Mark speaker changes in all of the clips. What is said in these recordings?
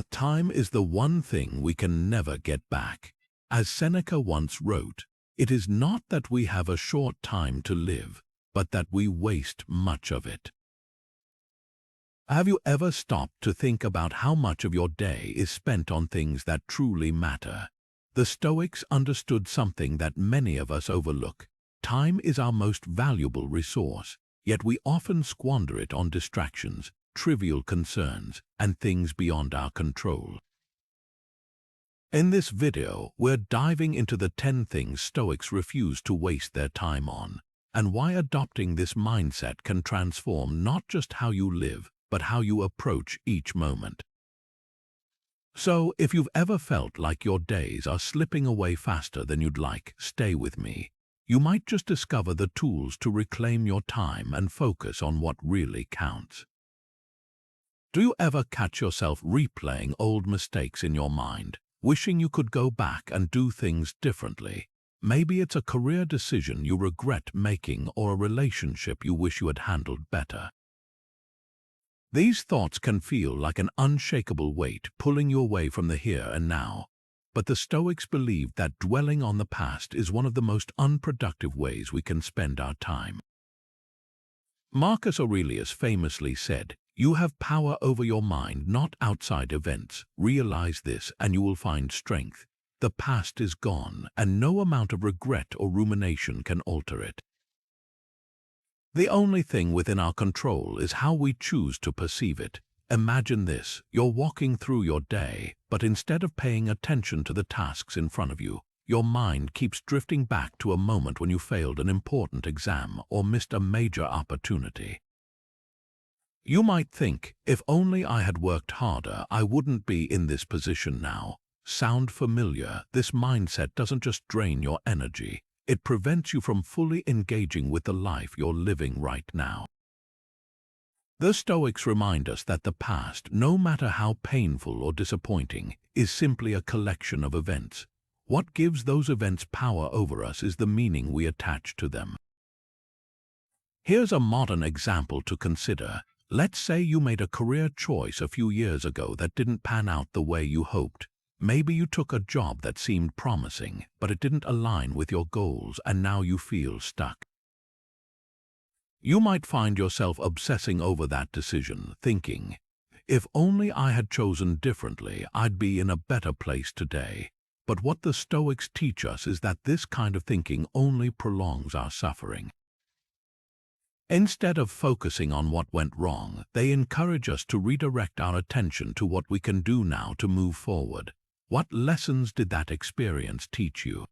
Speaker 1: Time is the one thing we can never get back. As Seneca once wrote, it is not that we have a short time to live, but that we waste much of it. Have you ever stopped to think about how much of your day is spent on things that truly matter? The Stoics understood something that many of us overlook. Time is our most valuable resource, yet we often squander it on distractions, trivial concerns, and things beyond our control. In this video, we're diving into the 10 things Stoics refuse to waste their time on, and why adopting this mindset can transform not just how you live, but how you approach each moment. So, if you've ever felt like your days are slipping away faster than you'd like, stay with me. You might just discover the tools to reclaim your time and focus on what really counts. Do you ever catch yourself replaying old mistakes in your mind, wishing you could go back and do things differently? Maybe it's a career decision you regret making or a relationship you wish you had handled better. These thoughts can feel like an unshakable weight pulling you away from the here and now, but the Stoics believed that dwelling on the past is one of the most unproductive ways we can spend our time. Marcus Aurelius famously said, "You have power over your mind, not outside events. Realize this and you will find strength. The past is gone, and no amount of regret or rumination can alter it. The only thing within our control is how we choose to perceive it." Imagine this: you're walking through your day, but instead of paying attention to the tasks in front of you, your mind keeps drifting back to a moment when you failed an important exam or missed a major opportunity. You might think, if only I had worked harder, I wouldn't be in this position now. Sound familiar? This mindset doesn't just drain your energy, it prevents you from fully engaging with the life you're living right now. The Stoics remind us that the past, no matter how painful or disappointing, is simply a collection of events. What gives those events power over us is the meaning we attach to them. Here's a modern example to consider. Let's say you made a career choice a few years ago that didn't pan out the way you hoped. Maybe you took a job that seemed promising, but it didn't align with your goals, and now you feel stuck. You might find yourself obsessing over that decision, thinking, if only I had chosen differently, I'd be in a better place today. But what the Stoics teach us is that this kind of thinking only prolongs our suffering. Instead of focusing on what went wrong, they encourage us to redirect our attention to what we can do now to move forward. What lessons did that experience teach you?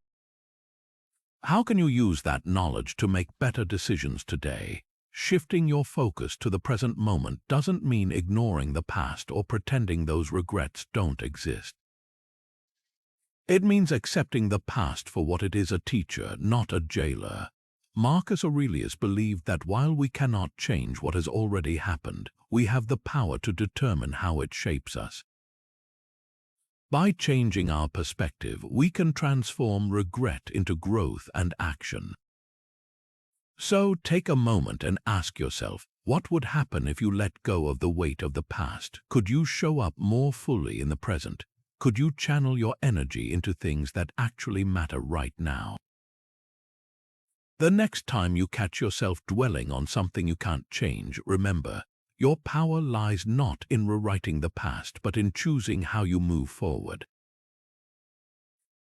Speaker 1: How can you use that knowledge to make better decisions today? Shifting your focus to the present moment doesn't mean ignoring the past or pretending those regrets don't exist. It means accepting the past for what it is: a teacher, not a jailer. Marcus Aurelius believed that while we cannot change what has already happened, we have the power to determine how it shapes us. By changing our perspective, we can transform regret into growth and action. So take a moment and ask yourself, what would happen if you let go of the weight of the past? Could you show up more fully in the present? Could you channel your energy into things that actually matter right now? The next time you catch yourself dwelling on something you can't change, remember, your power lies not in rewriting the past, but in choosing how you move forward.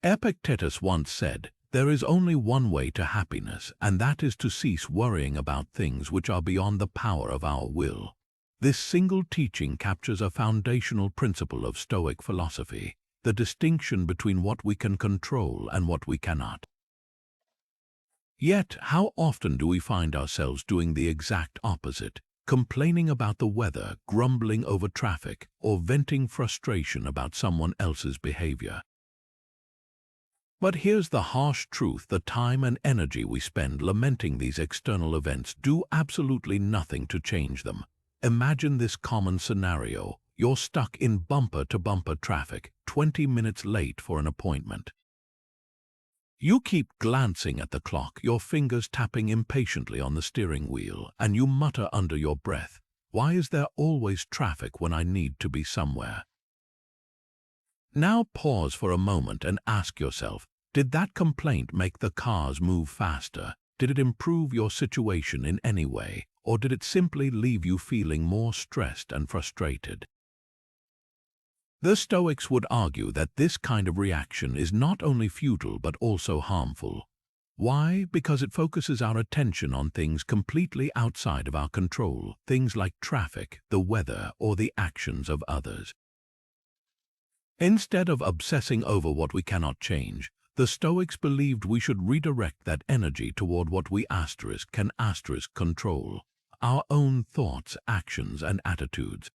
Speaker 1: Epictetus once said, "There is only one way to happiness, and that is to cease worrying about things which are beyond the power of our will." This single teaching captures a foundational principle of Stoic philosophy: the distinction between what we can control and what we cannot. Yet, how often do we find ourselves doing the exact opposite, complaining about the weather, grumbling over traffic, or venting frustration about someone else's behavior? But here's the harsh truth: the time and energy we spend lamenting these external events do absolutely nothing to change them. Imagine this common scenario: you're stuck in bumper-to-bumper traffic, 20 minutes late for an appointment. You keep glancing at the clock, your fingers tapping impatiently on the steering wheel, and you mutter under your breath, "Why is there always traffic when I need to be somewhere?" Now pause for a moment and ask yourself, did that complaint make the cars move faster? Did it improve your situation in any way, or did it simply leave you feeling more stressed and frustrated? The Stoics would argue that this kind of reaction is not only futile but also harmful. Why? Because it focuses our attention on things completely outside of our control, things like traffic, the weather, or the actions of others. Instead of obsessing over what we cannot change, the Stoics believed we should redirect that energy toward what we can control, our own thoughts, actions, and attitudes.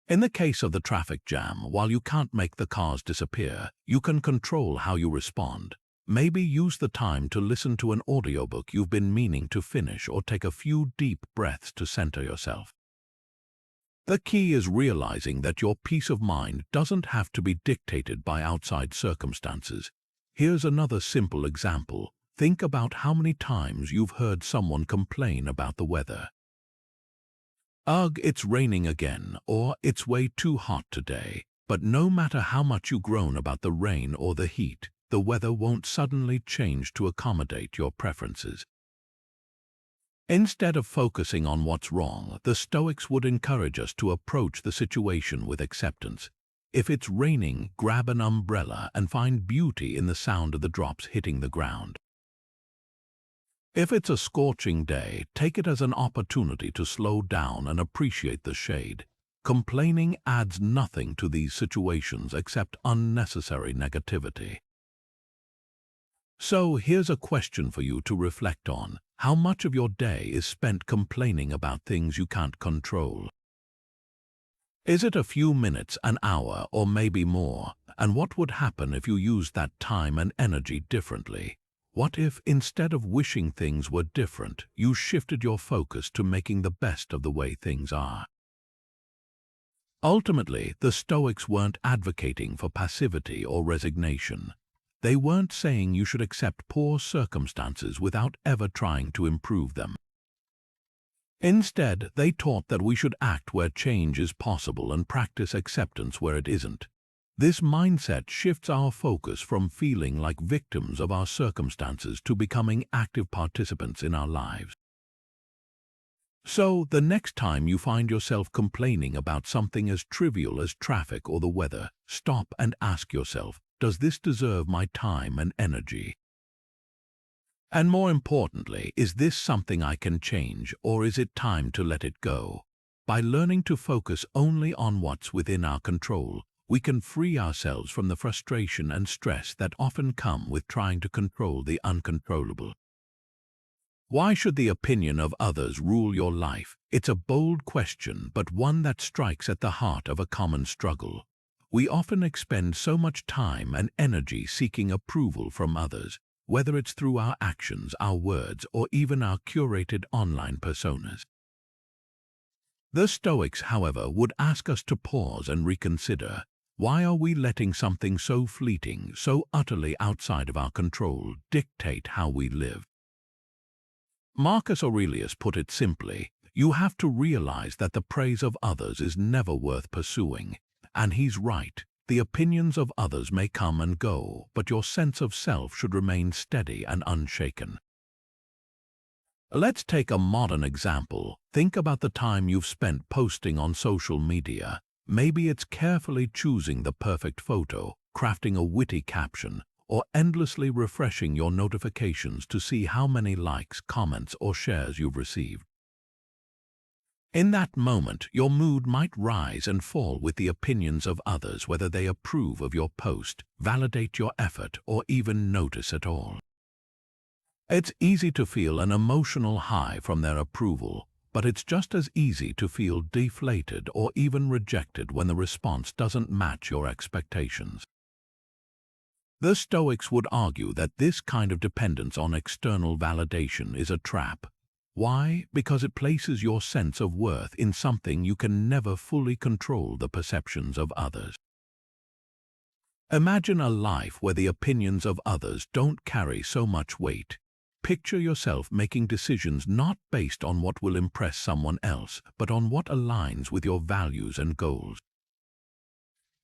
Speaker 1: In the case of the traffic jam, while you can't make the cars disappear, you can control how you respond. Maybe use the time to listen to an audiobook you've been meaning to finish, or take a few deep breaths to center yourself. The key is realizing that your peace of mind doesn't have to be dictated by outside circumstances. Here's another simple example. Think about how many times you've heard someone complain about the weather. Ugh, it's raining again, or it's way too hot today. But no matter how much you groan about the rain or the heat, the weather won't suddenly change to accommodate your preferences. Instead of focusing on what's wrong, the Stoics would encourage us to approach the situation with acceptance. If it's raining, grab an umbrella and find beauty in the sound of the drops hitting the ground. If it's a scorching day, take it as an opportunity to slow down and appreciate the shade. Complaining adds nothing to these situations except unnecessary negativity. So here's a question for you to reflect on. How much of your day is spent complaining about things you can't control? Is it a few minutes, an hour, or maybe more? And what would happen if you used that time and energy differently? What if, instead of wishing things were different, you shifted your focus to making the best of the way things are? Ultimately, the Stoics weren't advocating for passivity or resignation. They weren't saying you should accept poor circumstances without ever trying to improve them. Instead, they taught that we should act where change is possible and practice acceptance where it isn't. This mindset shifts our focus from feeling like victims of our circumstances to becoming active participants in our lives. So, the next time you find yourself complaining about something as trivial as traffic or the weather, stop and ask yourself, does this deserve my time and energy? And more importantly, is this something I can change, or is it time to let it go? By learning to focus only on what's within our control, we can free ourselves from the frustration and stress that often come with trying to control the uncontrollable. Why should the opinion of others rule your life? It's a bold question, but one that strikes at the heart of a common struggle. We often expend so much time and energy seeking approval from others, whether it's through our actions, our words, or even our curated online personas. The Stoics, however, would ask us to pause and reconsider. Why are we letting something so fleeting, so utterly outside of our control, dictate how we live? Marcus Aurelius put it simply, you have to realize that the praise of others is never worth pursuing. And he's right. The opinions of others may come and go, but your sense of self should remain steady and unshaken. Let's take a modern example. Think about the time you've spent posting on social media. Maybe it's carefully choosing the perfect photo, crafting a witty caption, or endlessly refreshing your notifications to see how many likes, comments, or shares you've received. In that moment, your mood might rise and fall with the opinions of others, whether they approve of your post, validate your effort, or even notice at all. It's easy to feel an emotional high from their approval, but it's just as easy to feel deflated or even rejected when the response doesn't match your expectations. The Stoics would argue that this kind of dependence on external validation is a trap. Why? Because it places your sense of worth in something you can never fully control, the perceptions of others. Imagine a life where the opinions of others don't carry so much weight. Picture yourself making decisions not based on what will impress someone else, but on what aligns with your values and goals.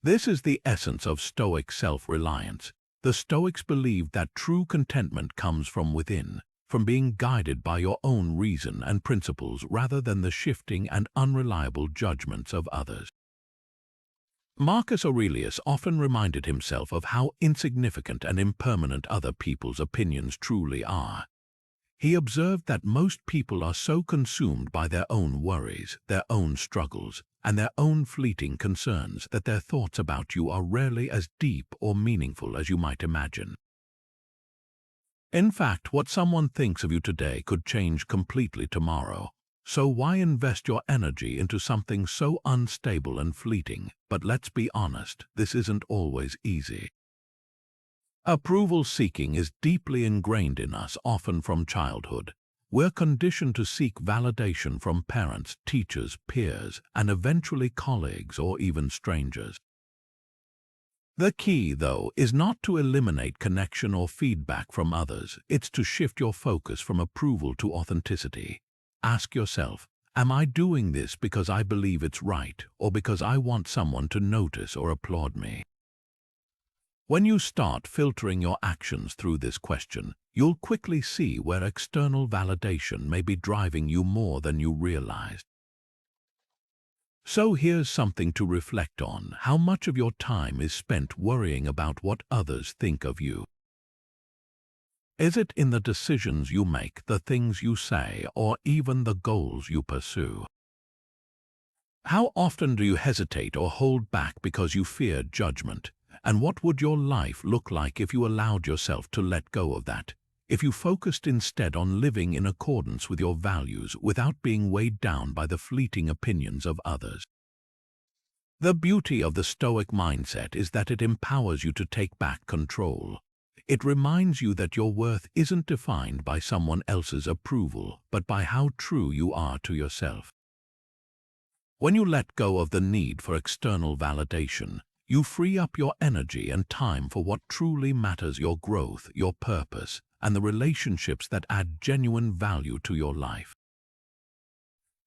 Speaker 1: This is the essence of Stoic self-reliance. The Stoics believed that true contentment comes from within, from being guided by your own reason and principles rather than the shifting and unreliable judgments of others. Marcus Aurelius often reminded himself of how insignificant and impermanent other people's opinions truly are. He observed that most people are so consumed by their own worries, their own struggles, and their own fleeting concerns that their thoughts about you are rarely as deep or meaningful as you might imagine. In fact, what someone thinks of you today could change completely tomorrow. So why invest your energy into something so unstable and fleeting? But let's be honest, this isn't always easy. Approval seeking is deeply ingrained in us, often from childhood. We're conditioned to seek validation from parents, teachers, peers, and eventually colleagues or even strangers. The key, though, is not to eliminate connection or feedback from others. It's to shift your focus from approval to authenticity. Ask yourself, am I doing this because I believe it's right or because I want someone to notice or applaud me? When you start filtering your actions through this question, you'll quickly see where external validation may be driving you more than you realized. So here's something to reflect on. How much of your time is spent worrying about what others think of you? Is it in the decisions you make, the things you say, or even the goals you pursue? How often do you hesitate or hold back because you fear judgment? And what would your life look like if you allowed yourself to let go of that? If you focused instead on living in accordance with your values without being weighed down by the fleeting opinions of others? The beauty of the Stoic mindset is that it empowers you to take back control. It reminds you that your worth isn't defined by someone else's approval, but by how true you are to yourself. When you let go of the need for external validation, you free up your energy and time for what truly matters: your growth, your purpose, and the relationships that add genuine value to your life.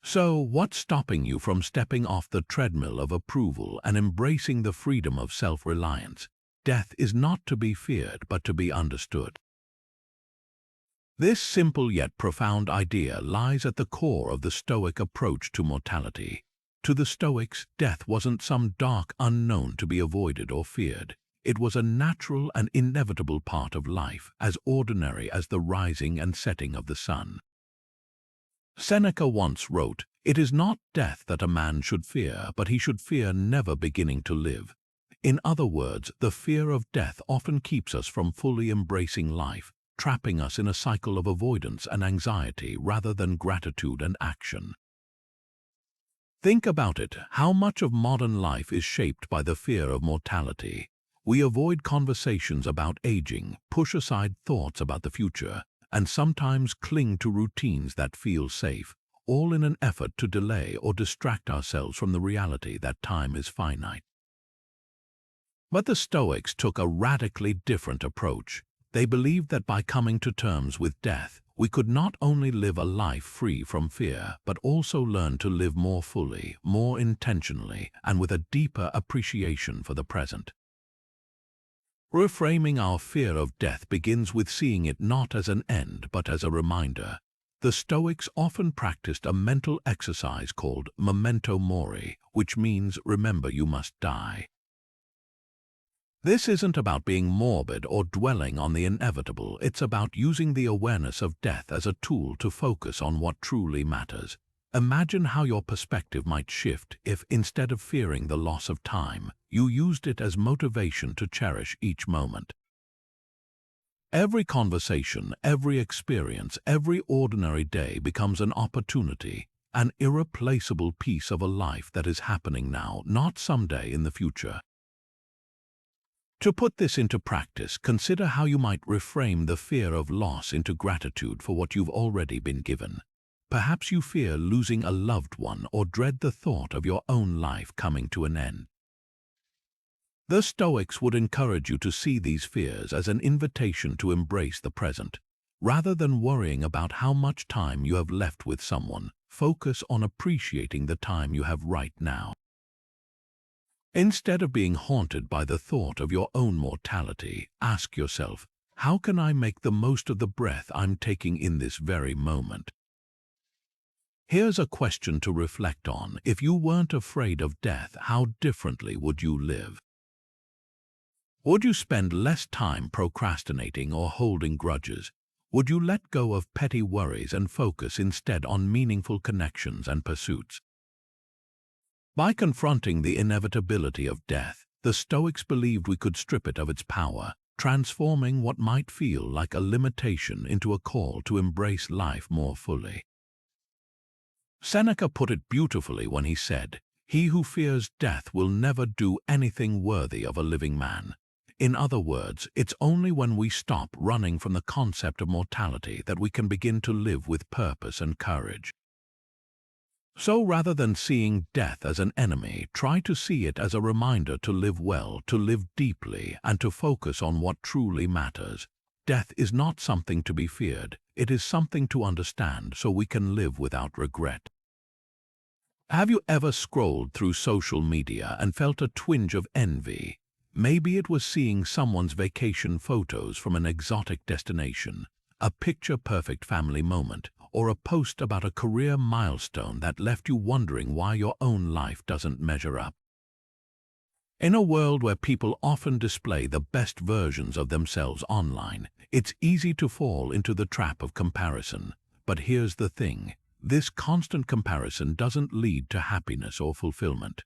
Speaker 1: So, what's stopping you from stepping off the treadmill of approval and embracing the freedom of self-reliance? Death is not to be feared, but to be understood. This simple yet profound idea lies at the core of the Stoic approach to mortality. To the Stoics, death wasn't some dark unknown to be avoided or feared. It was a natural and inevitable part of life, as ordinary as the rising and setting of the sun. Seneca once wrote, "It is not death that a man should fear, but he should fear never beginning to live." In other words, the fear of death often keeps us from fully embracing life, trapping us in a cycle of avoidance and anxiety rather than gratitude and action. Think about it. How much of modern life is shaped by the fear of mortality? We avoid conversations about aging, push aside thoughts about the future, and sometimes cling to routines that feel safe, all in an effort to delay or distract ourselves from the reality that time is finite. But the Stoics took a radically different approach. They believed that by coming to terms with death, we could not only live a life free from fear, but also learn to live more fully, more intentionally, and with a deeper appreciation for the present. Reframing our fear of death begins with seeing it not as an end, but as a reminder. The Stoics often practiced a mental exercise called memento mori, which means remember you must die. This isn't about being morbid or dwelling on the inevitable. It's about using the awareness of death as a tool to focus on what truly matters. Imagine how your perspective might shift if, instead of fearing the loss of time, you used it as motivation to cherish each moment. Every conversation, every experience, every ordinary day becomes an opportunity, an irreplaceable piece of a life that is happening now, not someday in the future. To put this into practice, consider how you might reframe the fear of loss into gratitude for what you've already been given. Perhaps you fear losing a loved one or dread the thought of your own life coming to an end. The Stoics would encourage you to see these fears as an invitation to embrace the present. Rather than worrying about how much time you have left with someone, focus on appreciating the time you have right now. Instead of being haunted by the thought of your own mortality, ask yourself, how can I make the most of the breath I'm taking in this very moment? Here's a question to reflect on. If you weren't afraid of death, how differently would you live? Would you spend less time procrastinating or holding grudges? Would you let go of petty worries and focus instead on meaningful connections and pursuits? By confronting the inevitability of death, the Stoics believed we could strip it of its power, transforming what might feel like a limitation into a call to embrace life more fully. Seneca put it beautifully when he said, "He who fears death will never do anything worthy of a living man." In other words, it's only when we stop running from the concept of mortality that we can begin to live with purpose and courage. So rather than seeing death as an enemy, try to see it as a reminder to live well, to live deeply, and to focus on what truly matters. Death is not something to be feared, it is something to understand so we can live without regret. Have you ever scrolled through social media and felt a twinge of envy? Maybe it was seeing someone's vacation photos from an exotic destination, a picture-perfect family moment, or a post about a career milestone that left you wondering why your own life doesn't measure up. In a world where people often display the best versions of themselves online, it's easy to fall into the trap of comparison. But here's the thing, this constant comparison doesn't lead to happiness or fulfillment.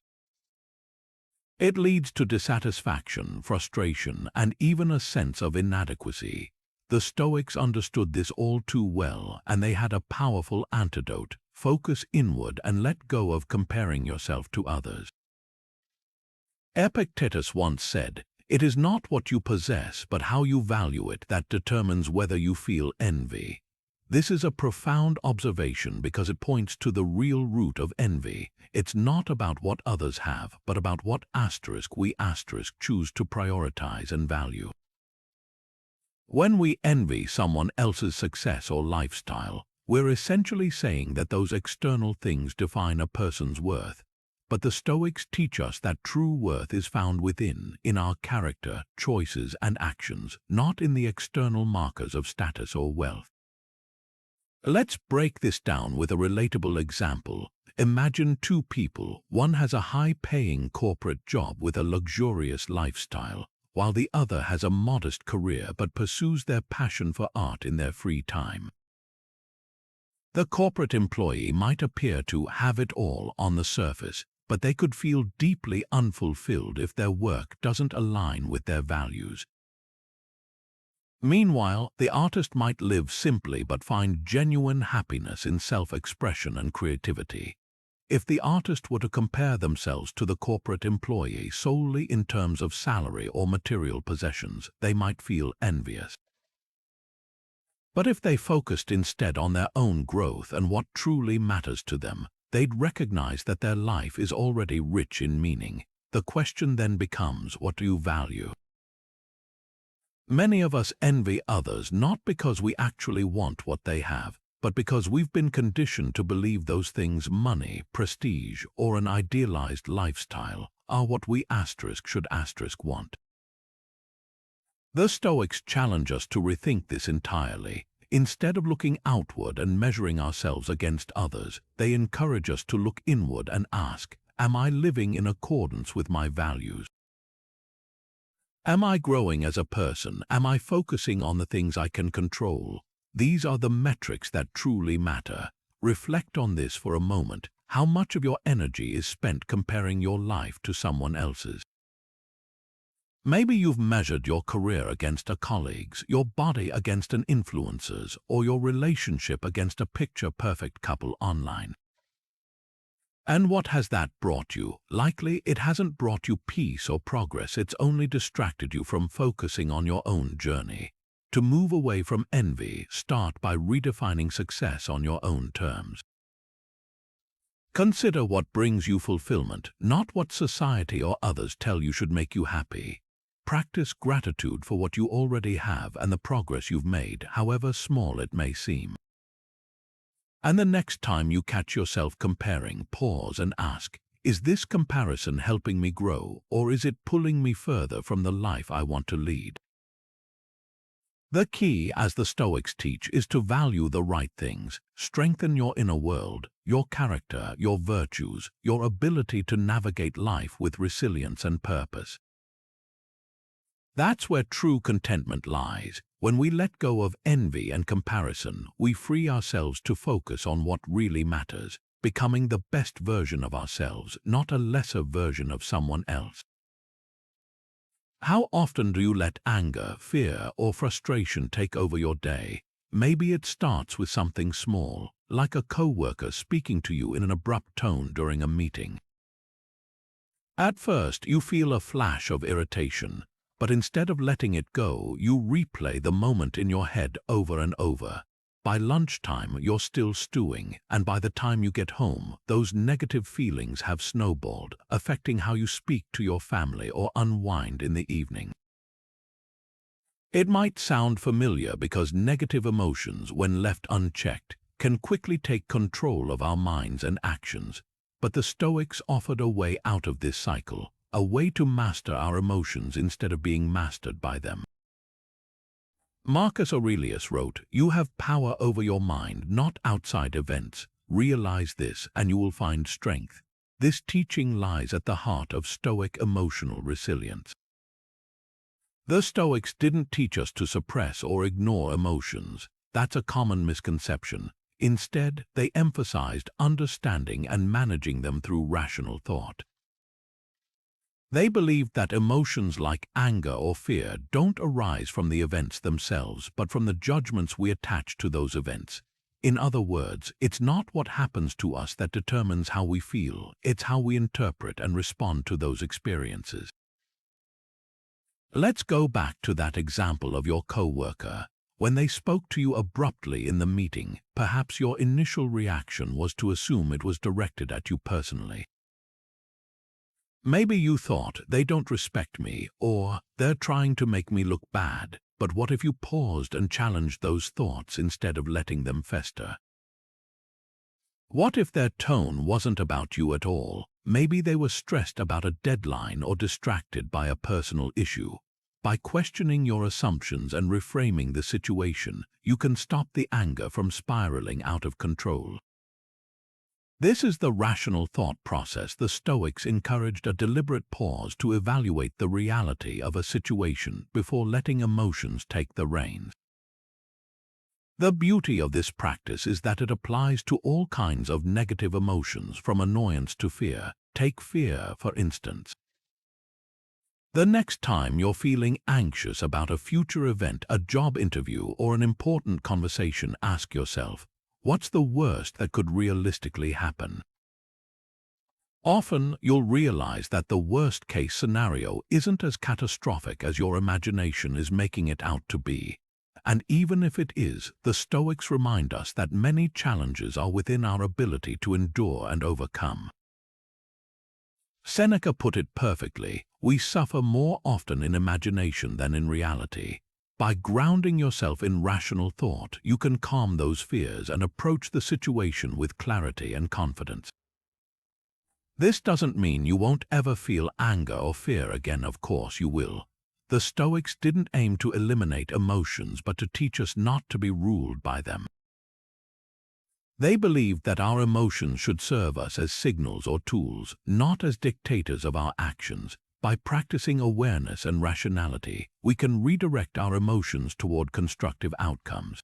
Speaker 1: It leads to dissatisfaction, frustration, and even a sense of inadequacy. The Stoics understood this all too well, and they had a powerful antidote: focus inward and let go of comparing yourself to others. Epictetus once said, "It is not what you possess, but how you value it that determines whether you feel envy." This is a profound observation because it points to the real root of envy. It's not about what others have, but about what we choose to prioritize and value. When we envy someone else's success or lifestyle, we're essentially saying that those external things define a person's worth. But the Stoics teach us that true worth is found within, in our character, choices, and actions, not in the external markers of status or wealth. Let's break this down with a relatable example. Imagine two people. One has a high-paying corporate job with a luxurious lifestyle, while the other has a modest career but pursues their passion for art in their free time. The corporate employee might appear to have it all on the surface, but they could feel deeply unfulfilled if their work doesn't align with their values. Meanwhile, the artist might live simply but find genuine happiness in self-expression and creativity. If the artist were to compare themselves to the corporate employee solely in terms of salary or material possessions, they might feel envious. But if they focused instead on their own growth and what truly matters to them, they'd recognize that their life is already rich in meaning. The question then becomes, what do you value? Many of us envy others not because we actually want what they have, but because we've been conditioned to believe those things, money, prestige, or an idealized lifestyle, are what we should want. The Stoics challenge us to rethink this entirely. Instead of looking outward and measuring ourselves against others, they encourage us to look inward and ask, am I living in accordance with my values? Am I growing as a person? Am I focusing on the things I can control? These are the metrics that truly matter. Reflect on this for a moment. How much of your energy is spent comparing your life to someone else's? Maybe you've measured your career against a colleague's, your body against an influencer's, or your relationship against a picture-perfect couple online. And what has that brought you? Likely it hasn't brought you peace or progress. It's only distracted you from focusing on your own journey. To move away from envy, start by redefining success on your own terms. Consider what brings you fulfillment, not what society or others tell you should make you happy. Practice gratitude for what you already have and the progress you've made, however small it may seem. And the next time you catch yourself comparing, pause and ask, Is this comparison helping me grow, or is it pulling me further from the life I want to lead? The key, as the Stoics teach, is to value the right things, strengthen your inner world, your character, your virtues, your ability to navigate life with resilience and purpose. That's where true contentment lies. When we let go of envy and comparison, we free ourselves to focus on what really matters, becoming the best version of ourselves, not a lesser version of someone else. How often do you let anger, fear, or frustration take over your day? Maybe it starts with something small, like a coworker speaking to you in an abrupt tone during a meeting. At first, you feel a flash of irritation, but instead of letting it go, you replay the moment in your head over and over. By lunchtime, you're still stewing, and by the time you get home, those negative feelings have snowballed, affecting how you speak to your family or unwind in the evening. It might sound familiar because negative emotions, when left unchecked, can quickly take control of our minds and actions. But the Stoics offered a way out of this cycle, a way to master our emotions instead of being mastered by them. Marcus Aurelius wrote, "You have power over your mind, not outside events. Realize this, and you will find strength." This teaching lies at the heart of Stoic emotional resilience. The Stoics didn't teach us to suppress or ignore emotions. That's a common misconception. Instead, they emphasized understanding and managing them through rational thought. They believed that emotions like anger or fear don't arise from the events themselves, but from the judgments we attach to those events. In other words, it's not what happens to us that determines how we feel, it's how we interpret and respond to those experiences. Let's go back to that example of your coworker. When they spoke to you abruptly in the meeting, perhaps your initial reaction was to assume it was directed at you personally. Maybe you thought, "They don't respect me," or "They're trying to make me look bad." But what if you paused and challenged those thoughts instead of letting them fester? What if their tone wasn't about you at all? Maybe they were stressed about a deadline or distracted by a personal issue. By questioning your assumptions and reframing the situation, you can stop the anger from spiraling out of control. This is the rational thought process. The Stoics encouraged a deliberate pause to evaluate the reality of a situation before letting emotions take the reins. The beauty of this practice is that it applies to all kinds of negative emotions, from annoyance to fear. Take fear, for instance. The next time you're feeling anxious about a future event, a job interview, or an important conversation, ask yourself, what's the worst that could realistically happen? Often, you'll realize that the worst-case scenario isn't as catastrophic as your imagination is making it out to be. And even if it is, the Stoics remind us that many challenges are within our ability to endure and overcome. Seneca put it perfectly, we suffer more often in imagination than in reality. By grounding yourself in rational thought, you can calm those fears and approach the situation with clarity and confidence. This doesn't mean you won't ever feel anger or fear again. Of course you will. The Stoics didn't aim to eliminate emotions, but to teach us not to be ruled by them. They believed that our emotions should serve us as signals or tools, not as dictators of our actions. By practicing awareness and rationality, we can redirect our emotions toward constructive outcomes.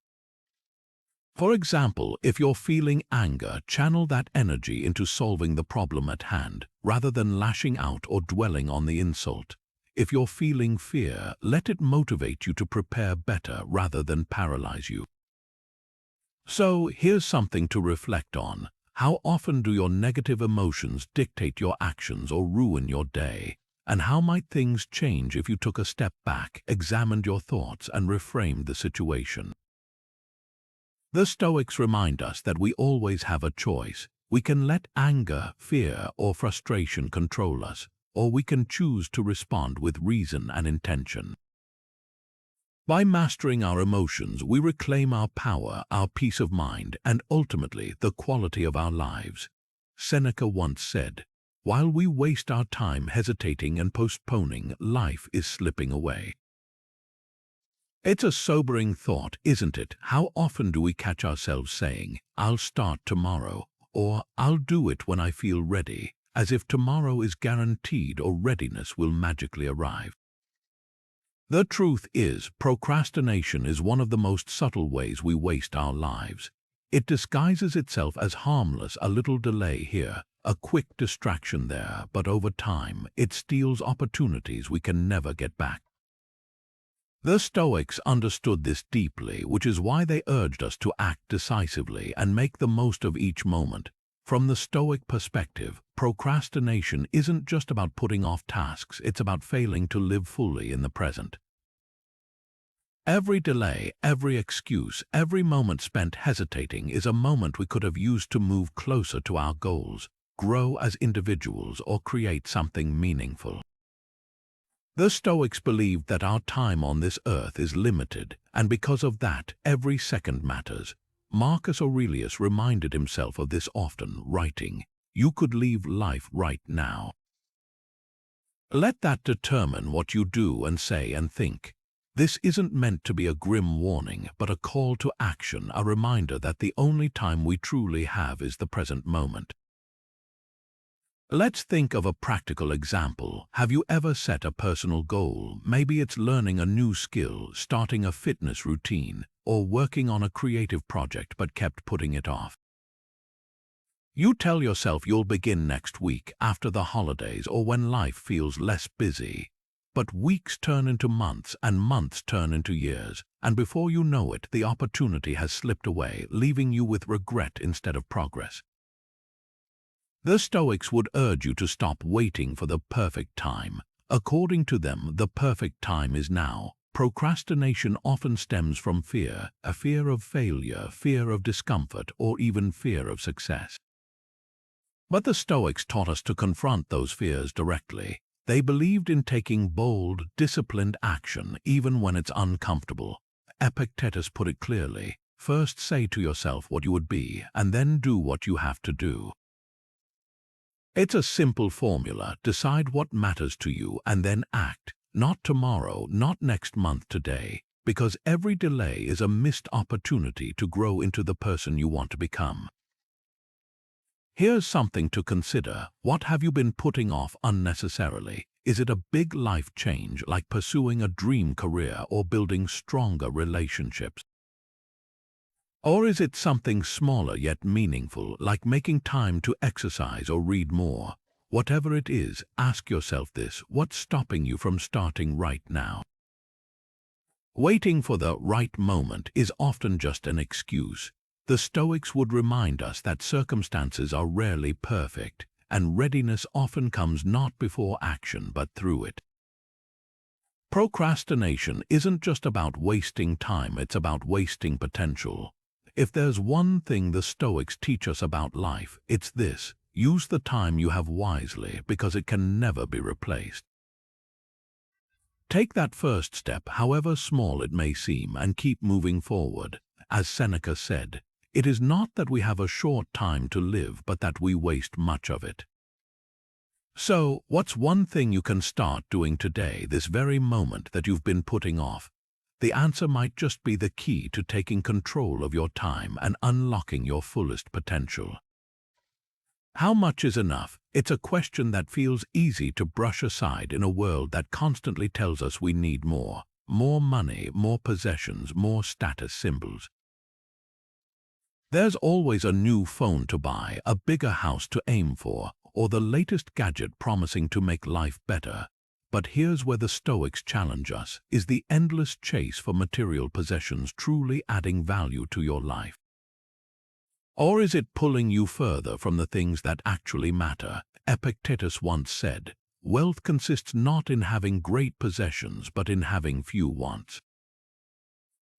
Speaker 1: For example, if you're feeling anger, channel that energy into solving the problem at hand, rather than lashing out or dwelling on the insult. If you're feeling fear, let it motivate you to prepare better rather than paralyze you. So, here's something to reflect on. How often do your negative emotions dictate your actions or ruin your day? And how might things change if you took a step back, examined your thoughts, and reframed the situation? The Stoics remind us that we always have a choice. We can let anger, fear, or frustration control us, or we can choose to respond with reason and intention. By mastering our emotions, we reclaim our power, our peace of mind, and ultimately the quality of our lives. Seneca once said, While we waste our time hesitating and postponing, life is slipping away. It's a sobering thought, isn't it? How often do we catch ourselves saying, "I'll start tomorrow," or "I'll do it when I feel ready," as if tomorrow is guaranteed or readiness will magically arrive. The truth is, procrastination is one of the most subtle ways we waste our lives. It disguises itself as harmless, a little delay here, a quick distraction there, but over time, it steals opportunities we can never get back. The Stoics understood this deeply, which is why they urged us to act decisively and make the most of each moment. From the Stoic perspective, procrastination isn't just about putting off tasks, it's about failing to live fully in the present. Every delay, every excuse, every moment spent hesitating is a moment we could have used to move closer to our goals, grow as individuals, or create something meaningful. The Stoics believed that our time on this earth is limited, and because of that, every second matters. Marcus Aurelius reminded himself of this often, writing, "You could leave life right now." Let that determine what you do and say and think. This isn't meant to be a grim warning, but a call to action, a reminder that the only time we truly have is the present moment. Let's think of a practical example. Have you ever set a personal goal? Maybe it's learning a new skill, starting a fitness routine, or working on a creative project but kept putting it off. You tell yourself you'll begin next week, after the holidays, or when life feels less busy. But weeks turn into months, and months turn into years, and before you know it, the opportunity has slipped away, leaving you with regret instead of progress. The Stoics would urge you to stop waiting for the perfect time. According to them, the perfect time is now. Procrastination often stems from fear, a fear of failure, fear of discomfort, or even fear of success. But the Stoics taught us to confront those fears directly. They believed in taking bold, disciplined action, even when it's uncomfortable. Epictetus put it clearly, "First say to yourself what you would be, and then do what you have to do." It's a simple formula. Decide what matters to you and then act. Not tomorrow, not next month, today. Because every delay is a missed opportunity to grow into the person you want to become. Here's something to consider. What have you been putting off unnecessarily? Is it a big life change, like pursuing a dream career or building stronger relationships? Or is it something smaller yet meaningful, like making time to exercise or read more? Whatever it is, ask yourself this: what's stopping you from starting right now? Waiting for the right moment is often just an excuse. The Stoics would remind us that circumstances are rarely perfect, and readiness often comes not before action but through it. Procrastination isn't just about wasting time, it's about wasting potential. If there's one thing the Stoics teach us about life, it's this: use the time you have wisely, because it can never be replaced. Take that first step, however small it may seem, and keep moving forward. As Seneca said, it is not that we have a short time to live, but that we waste much of it. So, what's one thing you can start doing today, this very moment, that you've been putting off? The answer might just be the key to taking control of your time and unlocking your fullest potential. How much is enough? It's a question that feels easy to brush aside in a world that constantly tells us we need more. More money, more possessions, more status symbols. There's always a new phone to buy, a bigger house to aim for, or the latest gadget promising to make life better. But here's where the Stoics challenge us: is the endless chase for material possessions truly adding value to your life? Or is it pulling you further from the things that actually matter? Epictetus once said, "Wealth consists not in having great possessions, but in having few wants."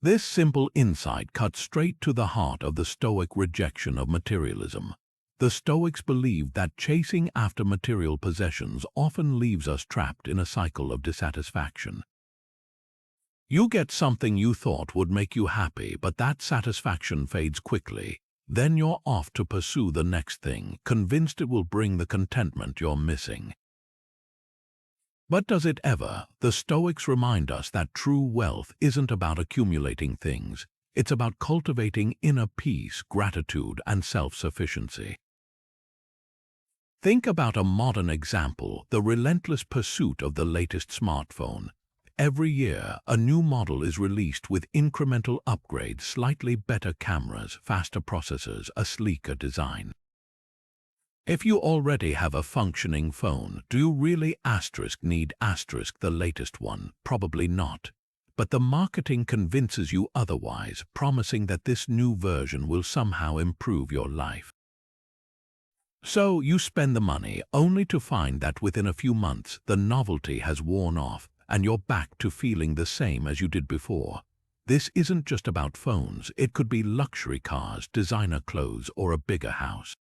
Speaker 1: This simple insight cuts straight to the heart of the Stoic rejection of materialism. The Stoics believed that chasing after material possessions often leaves us trapped in a cycle of dissatisfaction. You get something you thought would make you happy, but that satisfaction fades quickly. then you're off to pursue the next thing, convinced it will bring the contentment you're missing. But does it ever? The Stoics remind us that true wealth isn't about accumulating things. It's about cultivating inner peace, gratitude, and self-sufficiency. Think about a modern example, the relentless pursuit of the latest smartphone. Every year, a new model is released with incremental upgrades, slightly better cameras, faster processors, a sleeker design. If you already have a functioning phone, do you really need the latest one? Probably not. But the marketing convinces you otherwise, promising that this new version will somehow improve your life. So you spend the money only to find that within a few months the novelty has worn off and you're back to feeling the same as you did before. This isn't just about phones, it could be luxury cars, designer clothes, or a bigger house.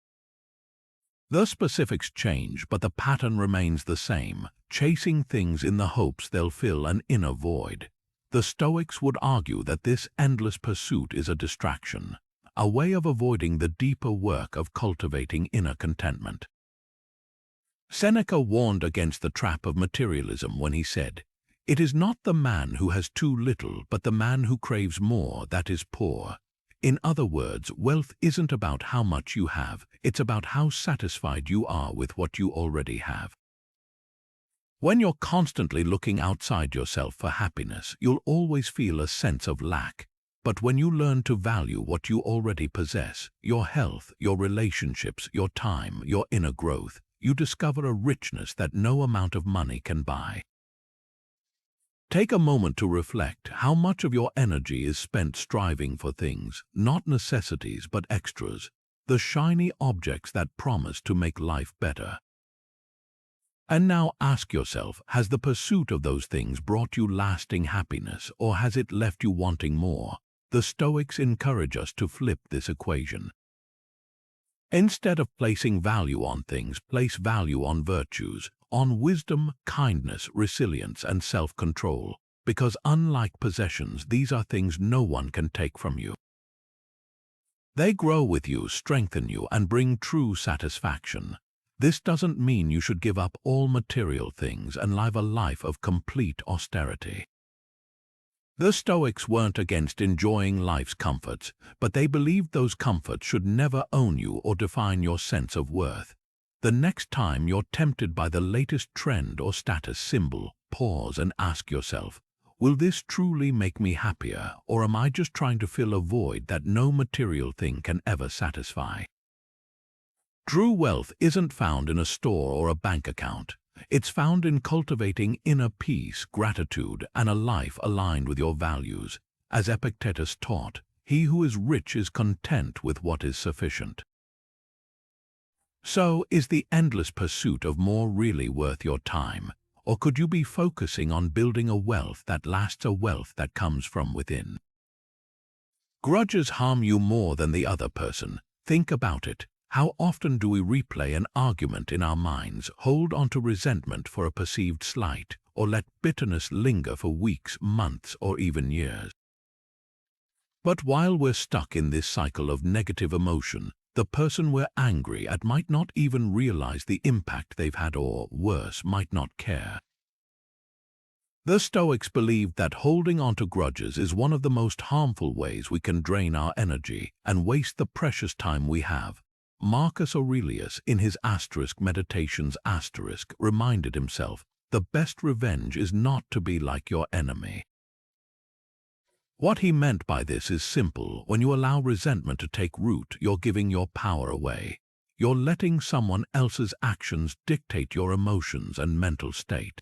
Speaker 1: The specifics change, but the pattern remains the same, chasing things in the hopes they'll fill an inner void. The Stoics would argue that this endless pursuit is a distraction, a way of avoiding the deeper work of cultivating inner contentment. Seneca warned against the trap of materialism when he said, "It is not the man who has too little, but the man who craves more that is poor." In other words, wealth isn't about how much you have, it's about how satisfied you are with what you already have. When you're constantly looking outside yourself for happiness, you'll always feel a sense of lack. But when you learn to value what you already possess, your health, your relationships, your time, your inner growth, you discover a richness that no amount of money can buy. Take a moment to reflect how much of your energy is spent striving for things, not necessities but extras, the shiny objects that promise to make life better. And now ask yourself, has the pursuit of those things brought you lasting happiness, or has it left you wanting more? The Stoics encourage us to flip this equation. Instead of placing value on things, place value on virtues, on wisdom, kindness, resilience, and self-control, because unlike possessions, these are things no one can take from you. They grow with you, strengthen you, and bring true satisfaction. This doesn't mean you should give up all material things and live a life of complete austerity. The Stoics weren't against enjoying life's comforts, but they believed those comforts should never own you or define your sense of worth. The next time you're tempted by the latest trend or status symbol, pause and ask yourself, will this truly make me happier, or am I just trying to fill a void that no material thing can ever satisfy? True wealth isn't found in a store or a bank account. It's found in cultivating inner peace, gratitude, and a life aligned with your values. As Epictetus taught, he who is rich is content with what is sufficient. So, is the endless pursuit of more really worth your time? Or could you be focusing on building a wealth that lasts, a wealth that comes from within? Grudges harm you more than the other person. Think about it. How often do we replay an argument in our minds, hold on to resentment for a perceived slight, or let bitterness linger for weeks, months, or even years? But while we're stuck in this cycle of negative emotion, the person we're angry at might not even realize the impact they've had, or, worse, might not care. The Stoics believed that holding on to grudges is one of the most harmful ways we can drain our energy and waste the precious time we have. Marcus Aurelius, in his Meditations reminded himself, the best revenge is not to be like your enemy. What he meant by this is simple. When you allow resentment to take root, you're giving your power away. You're letting someone else's actions dictate your emotions and mental state.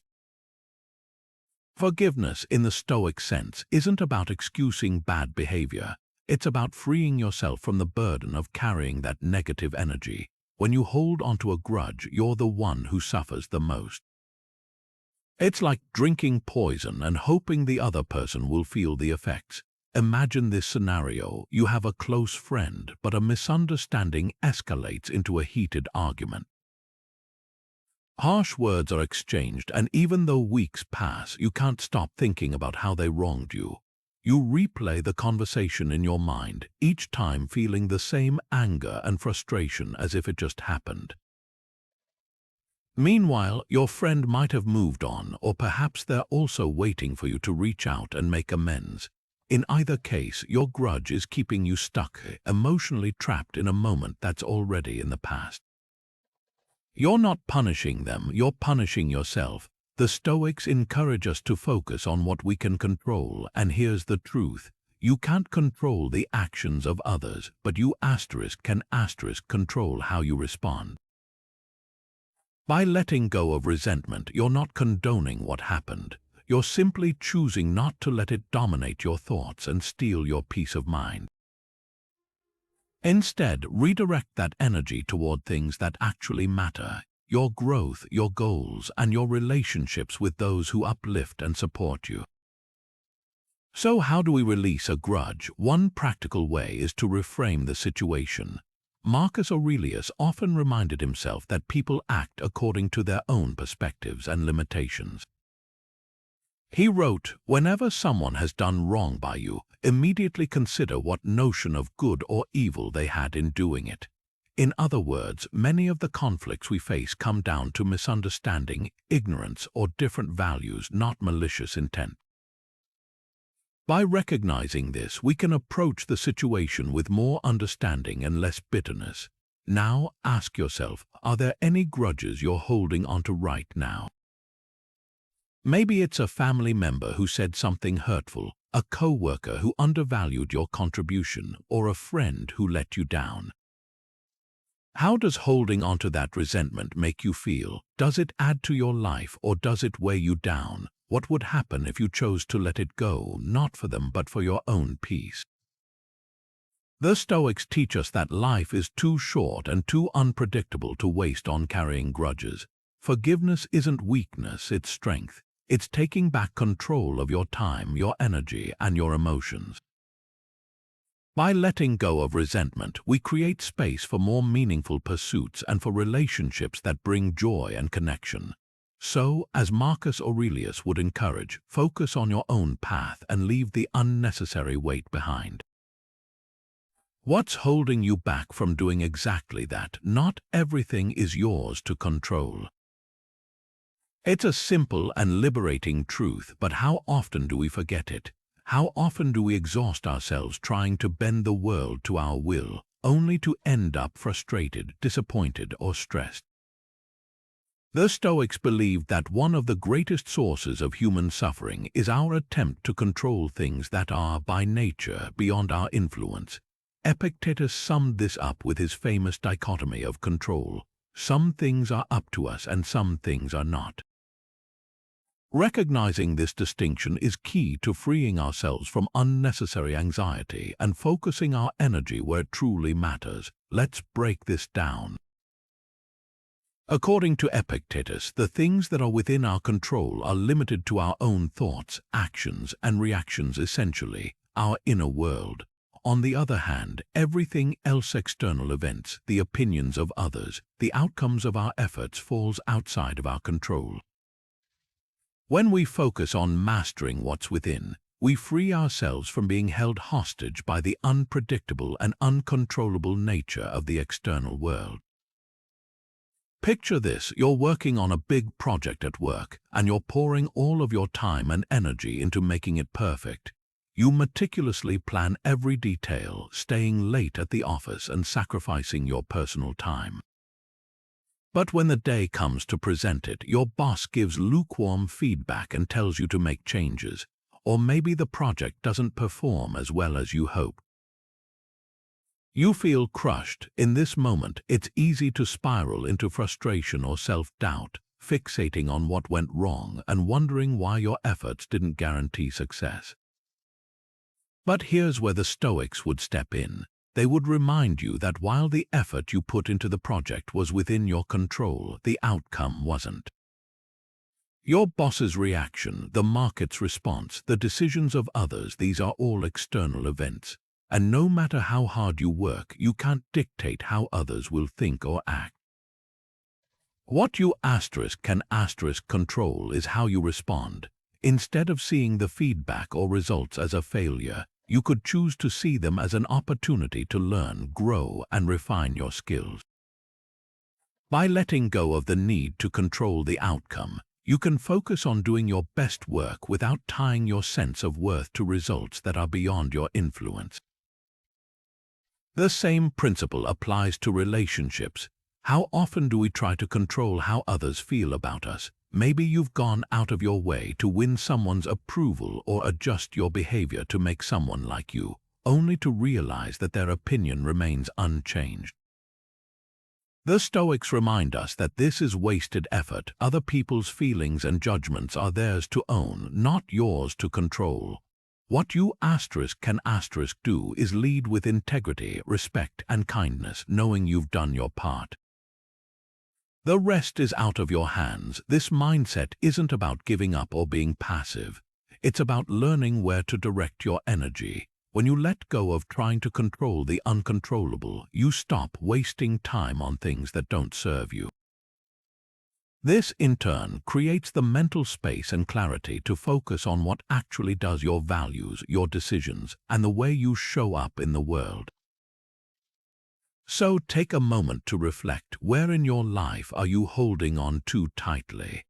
Speaker 1: Forgiveness, in the Stoic sense, isn't about excusing bad behavior. It's about freeing yourself from the burden of carrying that negative energy. When you hold onto a grudge, you're the one who suffers the most. It's like drinking poison and hoping the other person will feel the effects. Imagine this scenario. You have a close friend, but a misunderstanding escalates into a heated argument. Harsh words are exchanged, and even though weeks pass, you can't stop thinking about how they wronged you. You replay the conversation in your mind, each time feeling the same anger and frustration as if it just happened. Meanwhile, your friend might have moved on, or perhaps they're also waiting for you to reach out and make amends. In either case, your grudge is keeping you stuck, emotionally trapped in a moment that's already in the past. You're not punishing them, you're punishing yourself. The Stoics encourage us to focus on what we can control, and here's the truth. You can't control the actions of others, but you can control how you respond. By letting go of resentment, you're not condoning what happened. You're simply choosing not to let it dominate your thoughts and steal your peace of mind. Instead, redirect that energy toward things that actually matter: your growth, your goals, and your relationships with those who uplift and support you. So how do we release a grudge? One practical way is to reframe the situation. Marcus Aurelius often reminded himself that people act according to their own perspectives and limitations. He wrote, "Whenever someone has done wrong by you, immediately consider what notion of good or evil they had in doing it." In other words, many of the conflicts we face come down to misunderstanding, ignorance, or different values, not malicious intent. By recognizing this, we can approach the situation with more understanding and less bitterness. Now, ask yourself, are there any grudges you're holding onto right now? Maybe it's a family member who said something hurtful, a co-worker who undervalued your contribution, or a friend who let you down. How does holding onto that resentment make you feel? Does it add to your life, or does it weigh you down? What would happen if you chose to let it go, not for them but for your own peace? The Stoics teach us that life is too short and too unpredictable to waste on carrying grudges. Forgiveness isn't weakness, it's strength. It's taking back control of your time, your energy, and your emotions. By letting go of resentment, we create space for more meaningful pursuits and for relationships that bring joy and connection. So, as Marcus Aurelius would encourage, focus on your own path and leave the unnecessary weight behind. What's holding you back from doing exactly that? Not everything is yours to control. It's a simple and liberating truth, but how often do we forget it? How often do we exhaust ourselves trying to bend the world to our will, only to end up frustrated, disappointed, or stressed? The Stoics believed that one of the greatest sources of human suffering is our attempt to control things that are, by nature, beyond our influence. Epictetus summed this up with his famous dichotomy of control. Some things are up to us and some things are not. Recognizing this distinction is key to freeing ourselves from unnecessary anxiety and focusing our energy where it truly matters. Let's break this down. According to Epictetus, the things that are within our control are limited to our own thoughts, actions, and reactions, essentially, our inner world. On the other hand, everything else, external events, the opinions of others, the outcomes of our efforts, falls outside of our control. When we focus on mastering what's within, we free ourselves from being held hostage by the unpredictable and uncontrollable nature of the external world. Picture this: you're working on a big project at work, and you're pouring all of your time and energy into making it perfect. You meticulously plan every detail, staying late at the office and sacrificing your personal time. But when the day comes to present it, your boss gives lukewarm feedback and tells you to make changes, or maybe the project doesn't perform as well as you hoped. You feel crushed. In this moment, it's easy to spiral into frustration or self-doubt, fixating on what went wrong and wondering why your efforts didn't guarantee success. But here's where the Stoics would step in. They would remind you that while the effort you put into the project was within your control, the outcome wasn't. Your boss's reaction, the market's response, the decisions of others, these are all external events. And no matter how hard you work, you can't dictate how others will think or act. What you can control is how you respond. Instead of seeing the feedback or results as a failure, you could choose to see them as an opportunity to learn, grow, and refine your skills. By letting go of the need to control the outcome, you can focus on doing your best work without tying your sense of worth to results that are beyond your influence. The same principle applies to relationships. How often do we try to control how others feel about us? Maybe you've gone out of your way to win someone's approval or adjust your behavior to make someone like you, only to realize that their opinion remains unchanged. The Stoics remind us that this is wasted effort. Other people's feelings and judgments are theirs to own, not yours to control. What you can do is lead with integrity, respect, and kindness, knowing you've done your part. The rest is out of your hands. This mindset isn't about giving up or being passive. It's about learning where to direct your energy. When you let go of trying to control the uncontrollable, you stop wasting time on things that don't serve you. This, in turn, creates the mental space and clarity to focus on what actually does: your values, your decisions, and the way you show up in the world. So take a moment to reflect. Where in your life are you holding on too tightly?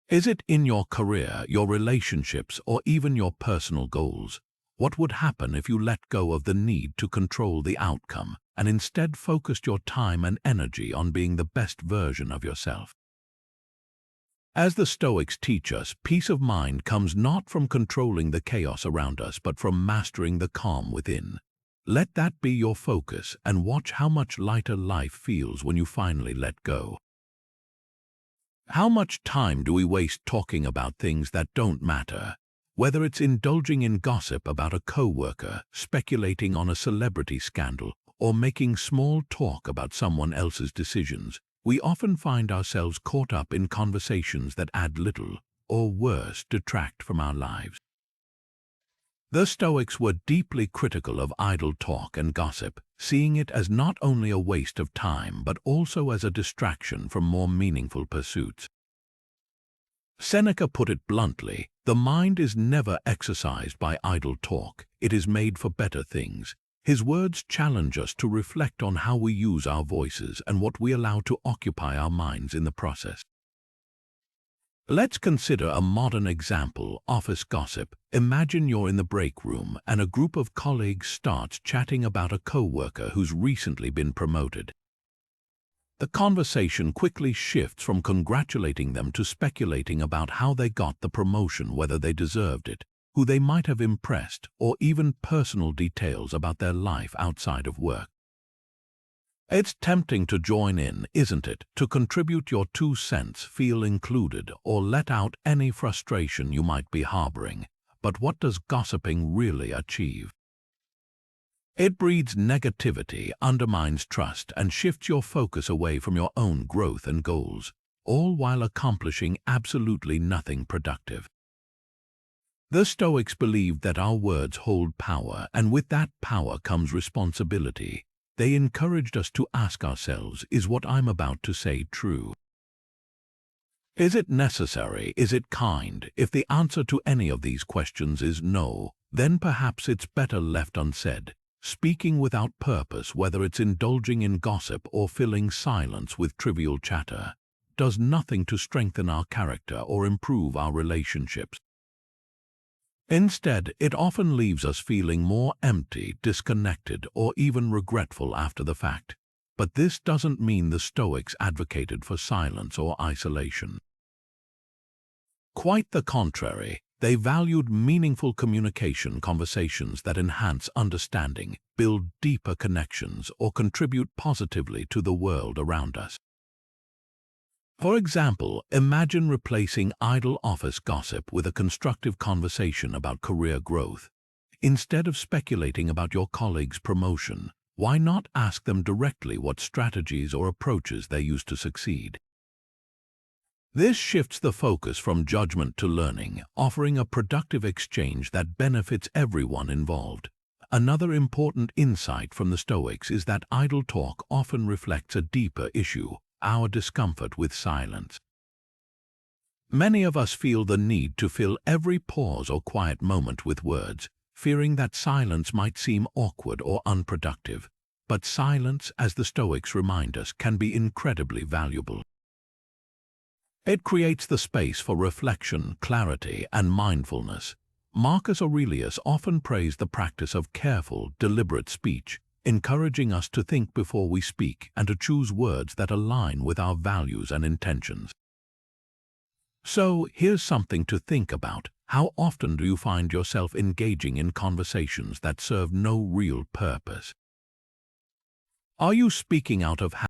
Speaker 1: Is it in your career, your relationships, or even your personal goals? What would happen if you let go of the need to control the outcome and instead focused your time and energy on being the best version of yourself? As the Stoics teach us, peace of mind comes not from controlling the chaos around us, but from mastering the calm within. Let that be your focus and watch how much lighter life feels when you finally let go. How much time do we waste talking about things that don't matter? Whether it's indulging in gossip about a coworker, speculating on a celebrity scandal, or making small talk about someone else's decisions, we often find ourselves caught up in conversations that add little, or worse, detract from our lives. The Stoics were deeply critical of idle talk and gossip, seeing it as not only a waste of time but also as a distraction from more meaningful pursuits. Seneca put it bluntly: the mind is never exercised by idle talk, it is made for better things. His words challenge us to reflect on how we use our voices and what we allow to occupy our minds in the process. Let's consider a modern example: office gossip. Imagine you're in the break room and a group of colleagues starts chatting about a coworker who's recently been promoted. The conversation quickly shifts from congratulating them to speculating about how they got the promotion, whether they deserved it, who they might have impressed, or even personal details about their life outside of work. It's tempting to join in, isn't it? To contribute your 2 cents, feel included, or let out any frustration you might be harboring. But what does gossiping really achieve? It breeds negativity, undermines trust, and shifts your focus away from your own growth and goals, all while accomplishing absolutely nothing productive. The Stoics believed that our words hold power, and with that power comes responsibility. They encouraged us to ask ourselves, is what I'm about to say true? Is it necessary? Is it kind? If the answer to any of these questions is no, then perhaps it's better left unsaid. Speaking without purpose, whether it's indulging in gossip or filling silence with trivial chatter, does nothing to strengthen our character or improve our relationships. Instead, it often leaves us feeling more empty, disconnected, or even regretful after the fact. But this doesn't mean the Stoics advocated for silence or isolation. Quite the contrary, they valued meaningful communication, conversations that enhance understanding, build deeper connections, or contribute positively to the world around us. For example, imagine replacing idle office gossip with a constructive conversation about career growth. Instead of speculating about your colleague's promotion, why not ask them directly what strategies or approaches they use to succeed? This shifts the focus from judgment to learning, offering a productive exchange that benefits everyone involved. Another important insight from the Stoics is that idle talk often reflects a deeper issue: our discomfort with silence. Many of us feel the need to fill every pause or quiet moment with words, fearing that silence might seem awkward or unproductive. But silence, as the Stoics remind us, can be incredibly valuable. It creates the space for reflection, clarity, and mindfulness. Marcus Aurelius often praised the practice of careful, deliberate speech, encouraging us to think before we speak and to choose words that align with our values and intentions. So, here's something to think about. How often do you find yourself engaging in conversations that serve no real purpose? Are you speaking out of